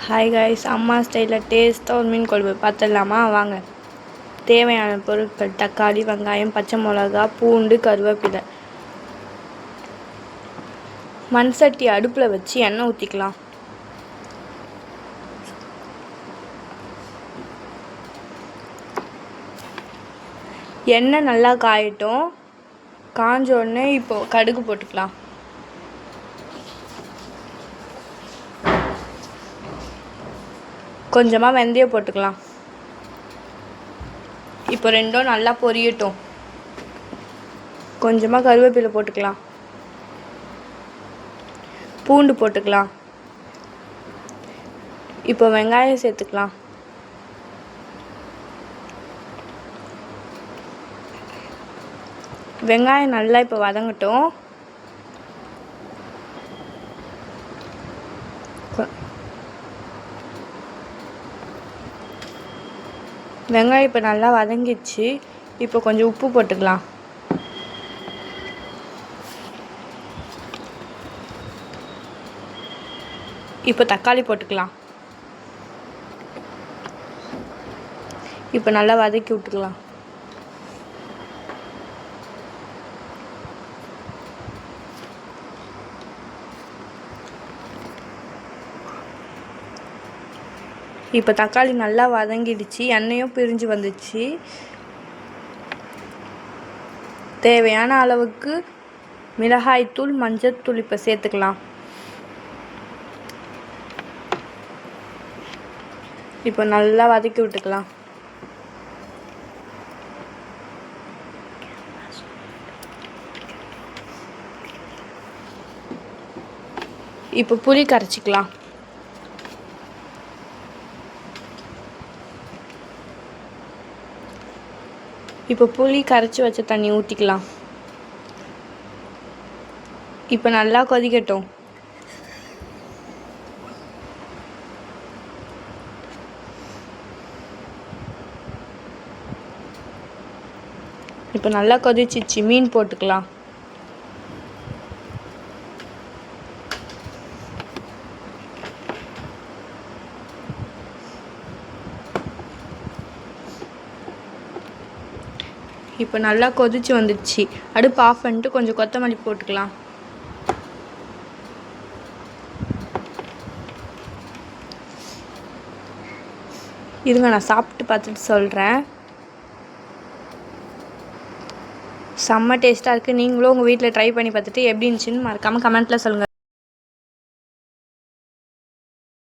Hi guys, அம்மா ஸ்டைலில் டேஸ்ட்டாக ஒரு மீன் குழம்பு பார்த்துடலாமா? வாங்க. தேவையான பொருட்கள்: தக்காளி, வெங்காயம், பச்சை மிளகா, பூண்டு, கருவேப்பிலை. மண் சட்டி அடுப்பில் வச்சு எண்ணெய் ஊற்றிக்கலாம். எண்ணெய் நல்லா காயட்டும். காஞ்ச உடனே இப்போது கடுகு போட்டுக்கலாம். கொஞ்சமாக வெந்தயம் போட்டுக்கலாம். இப்போ ரெண்டும் நல்லா பொரியட்டும். கொஞ்சமாக கருவேப்பிலை போட்டுக்கலாம். பூண்டு போட்டுக்கலாம். இப்போ வெங்காயம் சேர்த்துக்கலாம். வெங்காயம் நல்லா இப்போ வதங்கட்டும். வெங்காயம் இப்போ நல்லா வதங்கிடுச்சு. இப்போ கொஞ்சம் உப்பு போட்டுக்கலாம். இப்போ தக்காளி போட்டுக்கலாம். இப்போ நல்லா வதக்கி விட்டுக்கலாம். இப்போ தக்காளி நல்லா வதங்கிடுச்சு. எண்ணெயும் பிரிஞ்சு வந்துடுச்சு. தேவையான அளவுக்கு மிளகாய்த்தூள், மஞ்சள்தூள் இப்போ சேர்த்துக்கலாம். இப்போ நல்லா வதக்கி விட்டுக்கலாம். இப்போ புளி கரைச்சிக்கலாம். இப்போ புளி கரைச்சி வச்ச தண்ணி ஊற்றிக்கலாம். இப்போ நல்லா கொதிக்கட்டும். இப்போ நல்லா கொதிச்சிச்சு. மீன் போட்டுக்கலாம். இப்போ நல்லா கொதிச்சு வந்துடுச்சு. அடுப்பு ஆஃப் பண்ணிட்டு கொஞ்சம் கொத்தமல்லி போட்டுக்கலாம். இருங்க, நான் சாப்பிட்டு பார்த்துட்டு சொல்கிறேன். செம்ம டேஸ்ட்டாக இருக்குது. நீங்களும் உங்கள் வீட்டில் ட்ரை பண்ணி பார்த்துட்டு எப்படி இருந்துச்சுன்னு மறக்காமல் கமெண்ட்டில் சொல்லுங்கள்.